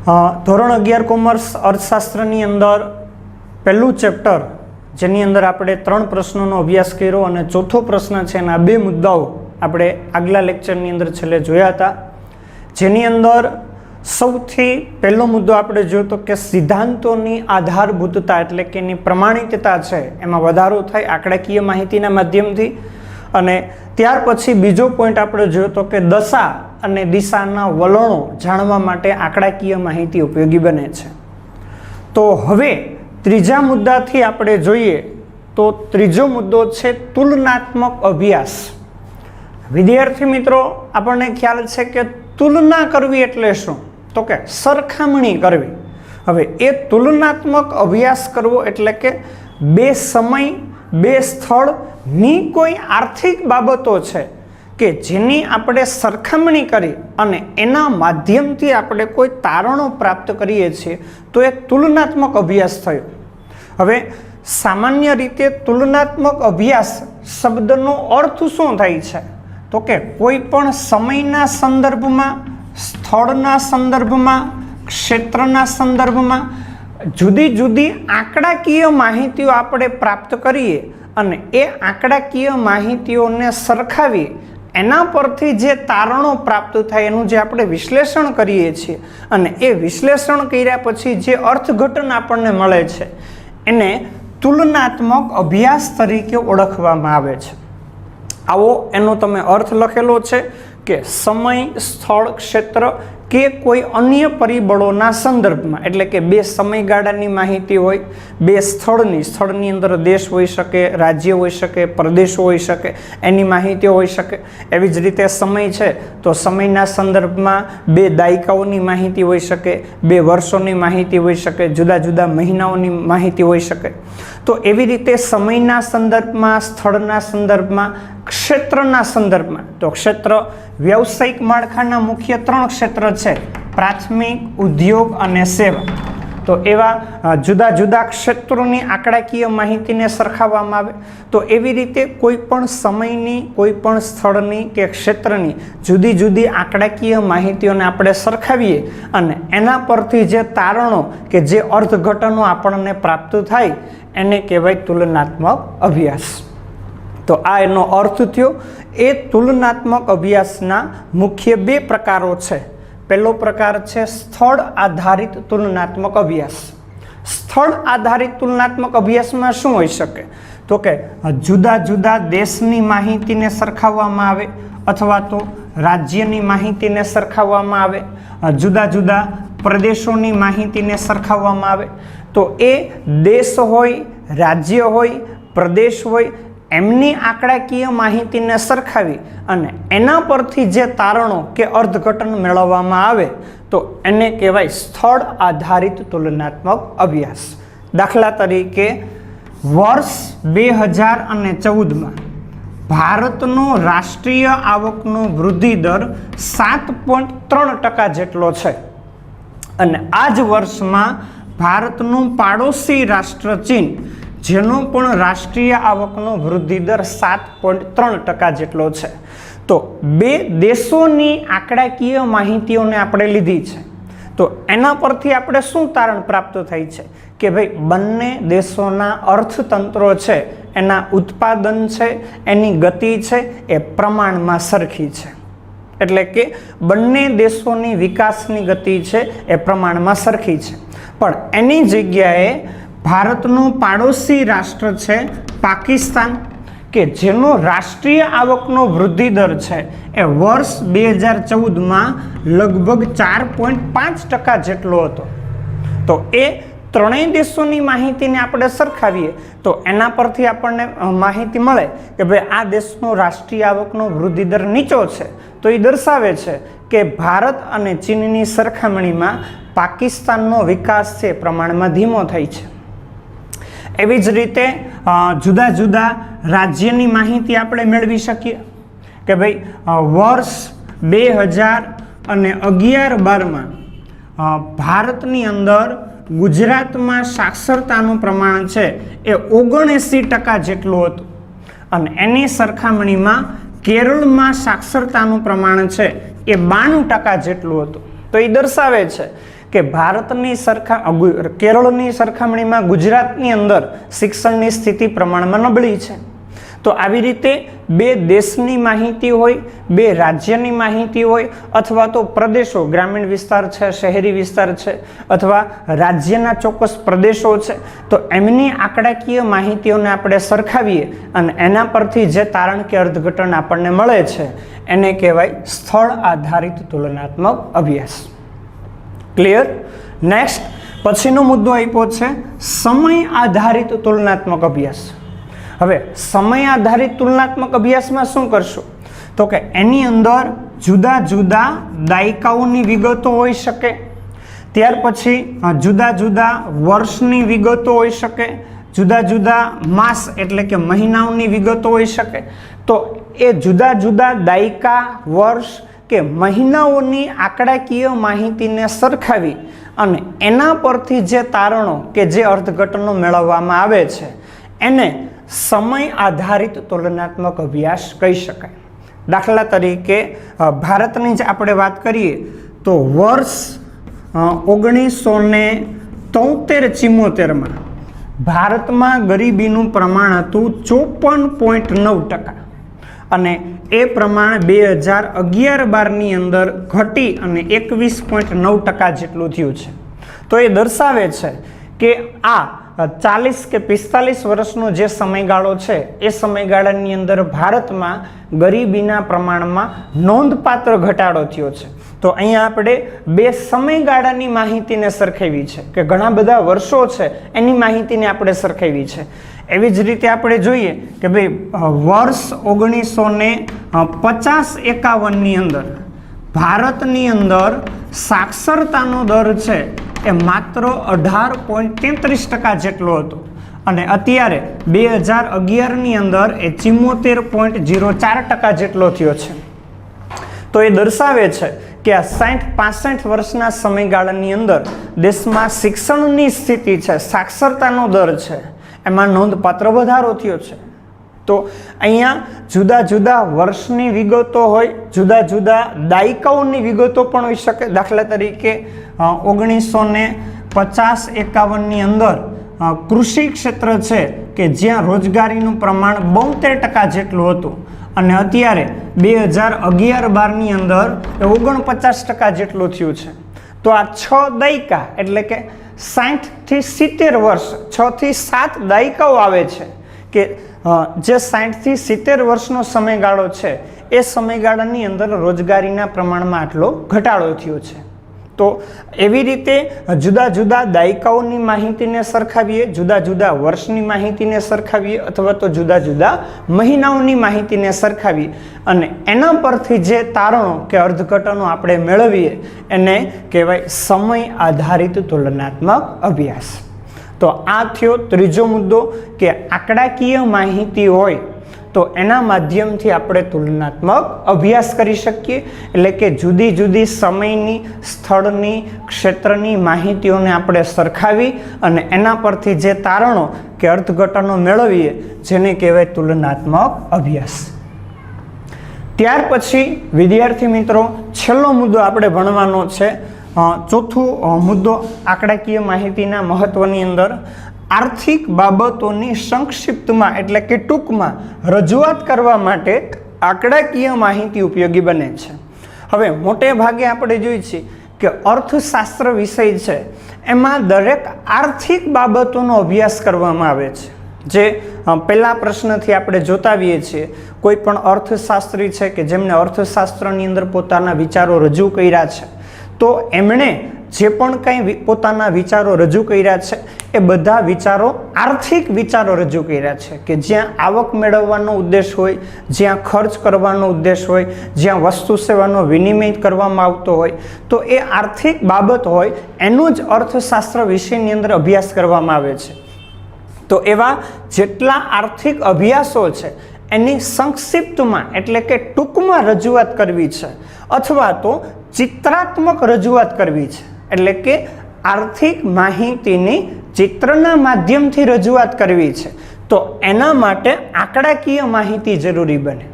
ધોરણ 11 કોમર્સ અર્થશાસ્ત્રની અંદર પહેલું ચેપ્ટર જેની અંદર આપણે 3 પ્રશ્નોનો અભ્યાસ કર્યો અને ચોથો પ્રશ્ન છે એના 2 મુદ્દાઓ આપણે આગલા લેક્ચરની અંદર છેલ્લે જોયા હતા, જેની અંદર સૌથી પહેલો મુદ્દો આપણે જોયો તો કે સિદ્ધાંતોની આધારભૂતતા એટલે કે એની પ્રમાણિકતા છે એમાં વધારો થાય આંકડાકીય માહિતીના માધ્યમથી. અને ત્યાર પછી બીજો પોઈન્ટ આપણે જોયો તો કે દશા અને દિશાના વલણો જાણવા માટે આંકડાકીય માહિતી ઉપયોગી બને છે. તો હવે ત્રીજા મુદ્દાથી આપણે જોઈએ તો ત્રીજો મુદ્દો છે તુલનાત્મક અભ્યાસ. વિદ્યાર્થી મિત્રો, આપણને ખ્યાલ છે કે તુલના કરવી એટલે શું? તો કે સરખામણી કરવી. હવે એ તુલનાત્મક અભ્યાસ કરવો એટલે કે બે સમય બે સ્થળની કોઈ આર્થિક બાબતો છે કે જેની આપણે સરખામણી કરી અને એના માધ્યમથી આપણે કોઈ તારણો પ્રાપ્ત કરીએ છીએ તો એ તુલનાત્મક અભ્યાસ થયો. હવે સામાન્ય રીતે તુલનાત્મક અભ્યાસ શબ્દનો અર્થ શું થાય છે? તો કે કોઈ પણ સમયના સંદર્ભમાં, સ્થળના સંદર્ભમાં, ક્ષેત્રના સંદર્ભમાં જુદી જુદી આંકડાકીય માહિતીઓ આપણે પ્રાપ્ત કરીએ અને એ આંકડાકીય માહિતીઓને સરખાવીએ, એના પરથી જે તારણો પ્રાપ્ત થાય એનું જે આપણે વિશ્લેષણ કરીએ છીએ અને એ વિશ્લેષણ કર્યા પછી જે અર્થઘટન આપણને મળે છે એને તુલનાત્મક અભ્યાસ તરીકે ઓળખવામાં આવે છે. આવો એનો તમે અર્થ લખેલો છે કે સમય, સ્થળ, ક્ષેત્ર કે કોઈ અન્ય પરિબળોના સંદર્ભમાં, એટલે કે બે સમયગાળાની માહિતી હોય, બે સ્થળની અંદર દેશ હોઈ શકે, રાજ્ય હોઈ શકે, પ્રદેશો હોઈ શકે, એની માહિતીઓ હોઈ શકે. એવી જ રીતે સમય છે તો સમયના સંદર્ભમાં બે દાયકાઓની માહિતી હોઈ શકે, બે વર્ષોની માહિતી હોઈ શકે, જુદા જુદા મહિનાઓની માહિતી હોઈ શકે. તો એવી રીતે સમયના સંદર્ભમાં, સ્થળના સંદર્ભમાં, ક્ષેત્રના સંદર્ભમાં, તો ક્ષેત્ર વ્યવસાયિક માળખાના મુખ્ય 3 ક્ષેત્ર છે: પ્રાથમિક, ઉદ્યોગ અને સેવા. તો એવા જુદા જુદા ક્ષેત્રોની આંકડાકીય માહિતીને સરખાવવામાં આવે. તો એવી રીતે કોઈ પણ સમયની, કોઈ પણ સ્થળની કે ક્ષેત્રની જુદી જુદી આંકડાકીય માહિતીઓને આપણે સરખાવીએ અને એના પરથી જે તારણો કે જે અર્થઘટનો આપણને પ્રાપ્ત થાય એને કહેવાય તુલનાત્મક અભ્યાસ. તો આ એનો અર્થ થયો. એ તુલનાત્મક અભ્યાસના મુખ્ય 2 પ્રકારો છે. પહેલો પ્રકાર છે સ્થળ આધારિત તુલનાત્મક અભ્યાસ. સ્થળ આધારિત તુલનાત્મક અભ્યાસમાં શું હોઈ શકે? તો કે જુદા જુદા દેશની માહિતીને સરખાવવામાં આવે અથવા તો રાજ્યની માહિતીને સરખાવવામાં આવે, જુદા જુદા પ્રદેશોની માહિતીને સરખાવવામાં આવે. તો એ દેશ હોય, રાજ્ય હોય, પ્રદેશ હોય, એમની આંકડાકીય માહિતીને સરખાવી અને એના પરથી જે તારણો કે અર્થઘટન મેળવવામાં આવે તો એને કહેવાય સ્થળ આધારિત તુલનાત્મક અભ્યાસ. દાખલા તરીકે વર્ષ 2014માં ભારતનો રાષ્ટ્રીય આવકનો વૃદ્ધિ દર 7.3% જેટલો છે અને આ જ વર્ષમાં ભારતનું પાડોશી રાષ્ટ્ર ચીન, જેનો પણ રાષ્ટ્રીય આવકનો વૃદ્ધિ દર 7.3% જેટલો છે. તો બે દેશોની આંકડાકીય માહિતીઓને આપણે લીધી છે. તો એના પરથી આપણે શું તારણ પ્રાપ્ત થાય છે કે ભાઈ બંને દેશોના અર્થતંત્રો છે, એના ઉત્પાદન છે, એની ગતિ છે એ પ્રમાણમાં સરખી છે. એટલે કે બંને દેશોની વિકાસની ગતિ છે એ પ્રમાણમાં સરખી છે. પણ એની જગ્યાએ ભારતનું પાડોશી રાષ્ટ્ર છે પાકિસ્તાન, કે જેનો રાષ્ટ્રીય આવકનો વૃદ્ધિ દર છે એ વર્ષ 2014માં લગભગ 4.5% જેટલો હતો. તો એ ત્રણેય દેશોની માહિતીને આપણે સરખાવીએ તો એના પરથી આપણને માહિતી મળે કે ભાઈ આ દેશનો રાષ્ટ્રીય આવકનો વૃદ્ધિ દર નીચો છે. તો એ દર્શાવે છે કે ભારત અને ચીનની સરખામણીમાં પાકિસ્તાનનો વિકાસ છે પ્રમાણમાં ધીમો થાય છે. એવી જ રીતે જુદા જુદા રાજ્યની માહિતી આપણે મેળવી શકીએ કે ભાઈ વર્ષ 2011-12માં ભારતની અંદર ગુજરાતમાં સાક્ષરતાનું પ્રમાણ છે એ 79% જેટલું હતું અને એની સરખામણીમાં કેરળમાં સાક્ષરતાનું પ્રમાણ છે એ 92% જેટલું હતું. તો એ દર્શાવે છે કે ભારતની કેરળની સરખામણીમાં ગુજરાતની અંદર શિક્ષણની સ્થિતિ પ્રમાણમાં નબળી છે. તો આવી રીતે બે દેશની માહિતી હોય, બે રાજ્યની માહિતી હોય, અથવા તો પ્રદેશો, ગ્રામીણ વિસ્તાર છે, શહેરી વિસ્તાર છે, અથવા રાજ્યના ચોક્કસ પ્રદેશો છે, તો એમની આંકડાકીય માહિતીઓને આપણે સરખાવીએ અને એના પરથી જે તારણ કે અર્થઘટન આપણને મળે છે એને કહેવાય સ્થળ આધારિત તુલનાત્મક અભ્યાસ. ક્લિયર? નેક્સ્ટ પછીનો મુદ્દો આપ્યો છે સમય આધારિત તુલનાત્મક અભ્યાસ. હવે સમય આધારિત તુલનાત્મક અભ્યાસમાં શું કરશું? તો કે એની અંદર જુદા જુદા દાયકાઓની વિગતો હોઈ શકે, ત્યાર પછી જુદા જુદા વર્ષની વિગતો હોઈ શકે, જુદા જુદા માસ એટલે કે મહિનાઓની વિગતો હોઈ શકે. તો એ જુદા જુદા દાયકા, વર્ષ કે મહિનાઓની આંકડાકીય માહિતીને સરખાવી અને એના પરથી જે તારણો કે જે અર્થઘટનો મેળવવામાં આવે છે એને સમય આધારિત તુલનાત્મક અભ્યાસ કહી શકાય. દાખલા તરીકે ભારતની જ આપણે વાત કરીએ તો વર્ષ 1973-74માં ભારતમાં ગરીબીનું પ્રમાણ હતું 54.9% અને એ પ્રમાણ 2011-12ની અંદર ઘટી અને 21.9% જેટલું થયું છે. તો એ દર્શાવે છે કે આ 40 કે 45 વર્ષનો જે સમયગાળો છે એ સમયગાળાની અંદર ભારતમાં ગરીબીના પ્રમાણમાં નોંધપાત્ર ઘટાડો થયો છે. તો અહીંયા આપણે બે સમયગાળાની માહિતીને સરખાવી છે કે ઘણા બધા વર્ષો છે એની માહિતીને આપણે સરખાવી છે. એવી જ રીતે આપણે જોઈએ કે ભાઈ વર્ષ 1950-51ની અંદર ભારતની અંદર સાક્ષરતાનો દર છે એ માત્ર 18.33% જેટલો હતો અને અત્યારે 2011ની અંદર એ 74.04% જેટલો થયો છે. તો એ દર્શાવે છે કે આ 60-65 વર્ષના સમયગાળાની અંદર દેશમાં શિક્ષણની સ્થિતિ છે, સાક્ષરતાનો દર છે, એમાં નોંધપાત્ર વધારો થયો છે. તો અહીંયા જુદા જુદા વર્ષની વિગતો હોય, જુદા જુદા દાયકાઓની વિગતો પણ હોઈ શકે. દાખલા તરીકે 1950-51ની અંદર કૃષિ ક્ષેત્ર છે કે જ્યાં રોજગારીનું પ્રમાણ 72% જેટલું હતું અને અત્યારે 2011-12ની અંદર 49% જેટલું થયું છે. તો આ 6 દાયકા એટલે કે 60 થી 70 વર્ષ, 6 થી 7 દાયકાઓ આવે છે કે જે 60 થી 70 વર્ષનો સમયગાળો છે એ સમયગાળાની અંદર રોજગારીના પ્રમાણમાં આટલો ઘટાડો થયો છે. તો એવી રીતે જુદા જુદા દાયકાઓની માહિતીને સરખાવીએ, જુદા જુદા વર્ષની માહિતીને સરખાવીએ અથવા તો જુદા જુદા મહિનાઓની માહિતીને સરખાવીએ અને એના પરથી જે તારણો કે અર્થઘટનો આપણે મેળવીએ એને કહેવાય સમય આધારિત તુલનાત્મક અભ્યાસ. તો આ થયો ત્રીજો મુદ્દો કે આંકડાકીય માહિતી હોય તો એના માધ્યમથી આપણે તુલનાત્મક અભ્યાસ કરી શકીએ. એટલે કે જુદી જુદી સમયની, સ્થળની, ક્ષેત્રની માહિતીઓને આપણે સરખાવી અને એના પરથી જે તારણો કે અર્થઘટનો મેળવીએ જેને કહેવાય તુલનાત્મક અભ્યાસ. ત્યાર પછી વિદ્યાર્થી મિત્રો છેલ્લો મુદ્દો આપણે ભણવાનો છે. ચોથો મુદ્દો આંકડાકીય માહિતીના મહત્વની અંદર આર્થિક બાબતોની સંક્ષિપ્તમાં એટલે કે ટૂંકમાં રજૂઆત કરવા માટે આંકડાકીય માહિતી ઉપયોગી બને છે. હવે મોટે ભાગે આપણે જોઈએ છીએ કે અર્થશાસ્ત્ર વિષય છે એમાં દરેક આર્થિક બાબતોનો અભ્યાસ કરવામાં આવે છે. જે પહેલા પ્રશ્નથી આપણે જોતા આવીએ છીએ, કોઈ પણ અર્થશાસ્ત્રી છે કે જેમને અર્થશાસ્ત્રની અંદર પોતાના વિચારો રજૂ કર્યા છે તો એમણે જે પણ કંઈ પોતાના વિચારો રજૂ કર્યા છે એ બધા વિચારો આર્થિક વિચારો રજૂ કર્યા છે કે જ્યાં આવક મેળવવાનો ઉદ્દેશ હોય, જ્યાં ખર્ચ કરવાનો ઉદ્દેશ હોય, જ્યાં વસ્તુ સેવાનો વિનિમય કરવામાં આવતો હોય તો એ આર્થિક બાબત હોય એનું જ અર્થશાસ્ત્ર વિષયની અંદર અભ્યાસ કરવામાં આવે છે. તો એવા જેટલા આર્થિક અભ્યાસો છે એની સંક્ષિપ્તમાં એટલે કે ટૂંકમાં રજૂઆત કરવી છે અથવા તો ચિત્રાત્મક રજૂઆત કરવી છે. એટલે કે આર્થિક માહિતીની ચિત્રના માધ્યમથી રજૂઆત કરવી છે તો એના માટે આંકડાકીય માહિતી જરૂરી બને.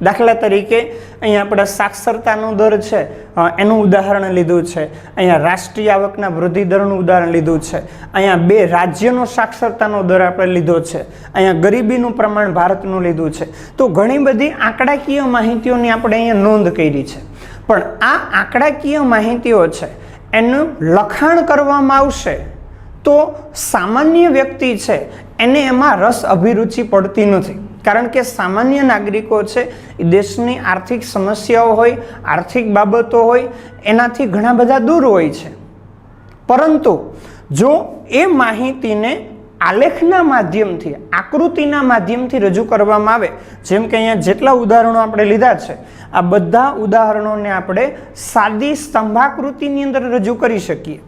દાખલા તરીકે અહીંયા આપણે સાક્ષરતાનો દર છે એનું ઉદાહરણ લીધું છે, અહીંયા રાષ્ટ્રીય આવકના વૃદ્ધિ દરનું ઉદાહરણ લીધું છે, અહીંયા 2 રાજ્યનો સાક્ષરતાનો દર આપણે લીધો છે, અહીંયા ગરીબીનું પ્રમાણ ભારતનું લીધું છે. તો ઘણી બધી આંકડાકીય માહિતીઓની આપણે અહીંયા નોંધ કરી છે. પણ આ આંકડાકીય માહિતીઓ છે એનું લખાણ કરવામાં આવશે તો સામાન્ય વ્યક્તિ છે એને એમાં રસ અભિરુચિ પડતી નથી. કારણ કે સામાન્ય નાગરિકો છે એ દેશની આર્થિક સમસ્યાઓ હોય, આર્થિક બાબતો હોય, એનાથી ઘણા બધા દૂર હોય છે. પરંતુ જો એ માહિતીને આલેખના માધ્યમથી, આકૃતિના માધ્યમથી રજૂ કરવામાં આવે, જેમ કે અહીંયા જેટલા ઉદાહરણો આપણે લીધા છે, આ બધા ઉદાહરણોને આપણે સાદી સ્તંભાકૃતિની અંદર રજૂ કરી શકીએ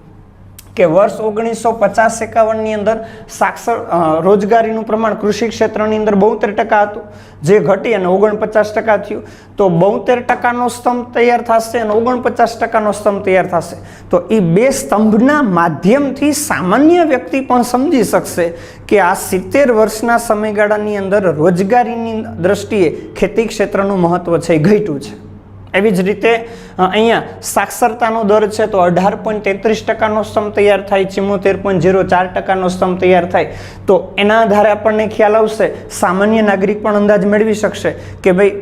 કે વર્ષ 1950-51ની અંદર રોજગારીનું પ્રમાણ કૃષિ ક્ષેત્રની અંદર 72% હતું, જે ઘટી અને 49% થયું. તો 72%નો સ્તંભ તૈયાર થશે અને 49%નો સ્તંભ તૈયાર થશે. તો એ 2 સ્તંભના માધ્યમથી સામાન્ય વ્યક્તિ પણ સમજી શકશે કે આ 70 વર્ષના સમયગાળાની અંદર રોજગારીની દ્રષ્ટિએ ખેતી ક્ષેત્રનું મહત્વ છે એ ઘટ્યું છે. એવી જ રીતે અહીંયા સાક્ષરતાનો દર છે તો 18.33%નો સ્તંભ તૈયાર થાય, 74.04%નો સ્તંભ તૈયાર થાય. તો એના આધારે આપણને ખ્યાલ આવશે, સામાન્ય નાગરિક પણ અંદાજ મેળવી શકશે કે ભાઈ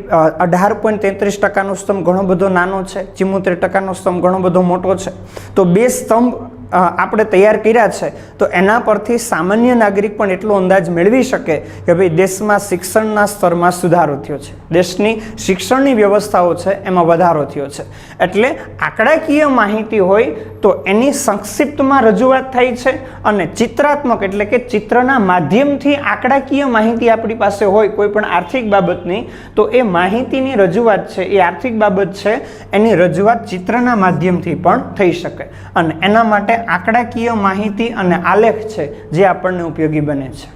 18.33%નો સ્તંભ ઘણો બધો નાનો છે, 74%નો સ્તંભ ઘણો બધો મોટો છે. તો 2 સ્તંભ આપણે તૈયાર કર્યા છે તો એના પરથી સામાન્ય નાગરિક પણ એટલો અંદાજ મેળવી શકે કે ભાઈ દેશમાં શિક્ષણના સ્તરમાં સુધારો થયો છે, દેશની શિક્ષણની વ્યવસ્થાઓ છે એમાં વધારો થયો છે. એટલે આંકડાકીય માહિતી હોય તો એની સંક્ષિપ્તમાં રજૂઆત થાય છે અને ચિત્રાત્મક એટલે કે ચિત્રના માધ્યમથી આંકડાકીય માહિતી આપણી પાસે હોય કોઈ પણ આર્થિક બાબતની, તો એ માહિતીની રજૂઆત છે, એ આર્થિક બાબત છે એની રજૂઆત ચિત્રના માધ્યમથી પણ થઈ શકે. અને એના માટે આંકડાકીય માહિતી અને આલેખ છે જે આપણને ઉપયોગી બને છે.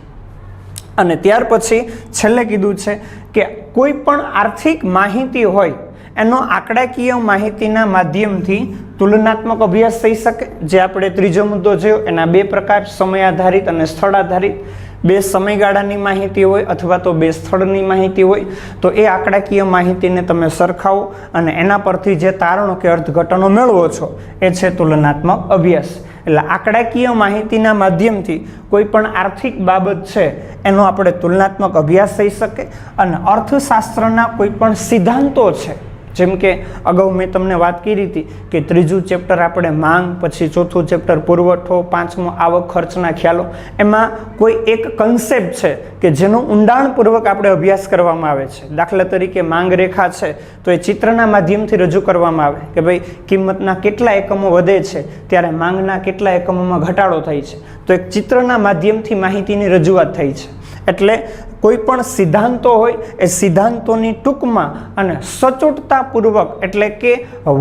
અને ત્યાર પછી છેલ્લે કીધું છે કે કોઈ પણ આર્થિક માહિતી હોય એનો આંકડાકીય માહિતીના માધ્યમથી તુલનાત્મક અભ્યાસ થઈ શકે. જે આપણે ત્રીજો મુદ્દો જોયો એના 2 પ્રકાર, સમય આધારિત અને સ્થળ આધારિત. 2 સમયગાળાની માહિતી હોય અથવા તો 2 સ્થળની માહિતી હોય તો એ આંકડાકીય માહિતીને તમે સરખાવો અને એના પરથી જે તારણો કે અર્થઘટનો મેળવો છો એ છે તુલનાત્મક અભ્યાસ. એટલે આંકડાકીય માહિતીના માધ્યમથી કોઈ પણ આર્થિક બાબત છે એનો આપણે તુલનાત્મક અભ્યાસ થઈ શકે. અને અર્થશાસ્ત્રના કોઈ પણ સિદ્ધાંતો છે, જેમ કે અગાઉ મેં તમને વાત કરી હતી કે 3જું ચેપ્ટર આપણે માંગ, પછી 4થું ચેપ્ટર પુરવઠો, 5મું આવક ખર્ચના ખ્યાલો, એમાં કોઈ એક કન્સેપ્ટ છે કે જેનો ઊંડાણપૂર્વક આપણે અભ્યાસ કરવામાં આવે છે. દાખલા તરીકે માંગ રેખા છે તો એ ચિત્રના માધ્યમથી રજૂ કરવામાં આવે કે ભાઈ કિંમતના કેટલા એકમો વધે છે ત્યારે માંગના કેટલા એકમોમાં ઘટાડો થાય છે. તો એક ચિત્રના માધ્યમથી માહિતીની રજૂઆત થઈ છે. એટલે કોઈ પણ સિદ્ધાંતો હોય એ સિદ્ધાંતોની ટૂંકમાં અને સચોટતાપૂર્વક એટલે કે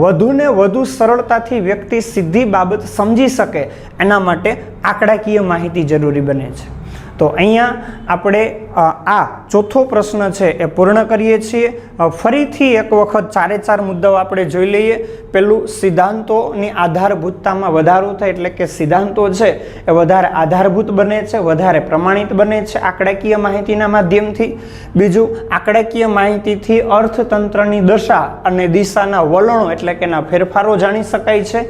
વધુને વધુ સરળતાથી વ્યક્તિ સીધી બાબત સમજી શકે એના માટે આંકડાકીય માહિતી જરૂરી બને છે. તો અહીંયા આપણે આ 4થો પ્રશ્ન છે એ પૂર્ણ કરીએ છીએ. ફરીથી એક વખત 4 મુદ્દાઓ આપણે જોઈ લઈએ. પહેલું, સિદ્ધાંતોની આધારભૂતતામાં વધારો થાય એટલે કે સિદ્ધાંતો છે એ વધારે આધારભૂત બને છે, વધારે પ્રમાણિત બને છે આંકડાકીય માહિતીના માધ્યમથી. બીજું, આંકડાકીય માહિતીથી અર્થતંત્રની દશા અને દિશાના વલણો એટલે કે એના ફેરફારો જાણી શકાય છે.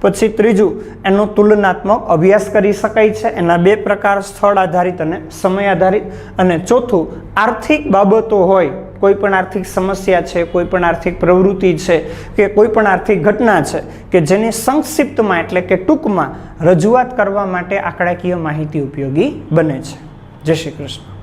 પછી ત્રીજું, એનો તુલનાત્મક અભ્યાસ કરી શકાય છે. એના 2 પ્રકાર, સ્થળ આધારિત અને સમય આધારિત. અને ચોથું, આર્થિક બાબતો હોય, કોઈ પણ આર્થિક સમસ્યા છે, કોઈ પણ આર્થિક પ્રવૃત્તિ છે કે કોઈ પણ આર્થિક ઘટના છે કે જેની સંક્ષિપ્તમાં એટલે કે ટૂંકમાં રજૂઆત કરવા માટે આંકડાકીય માહિતી ઉપયોગી બને છે. જય શ્રી કૃષ્ણ.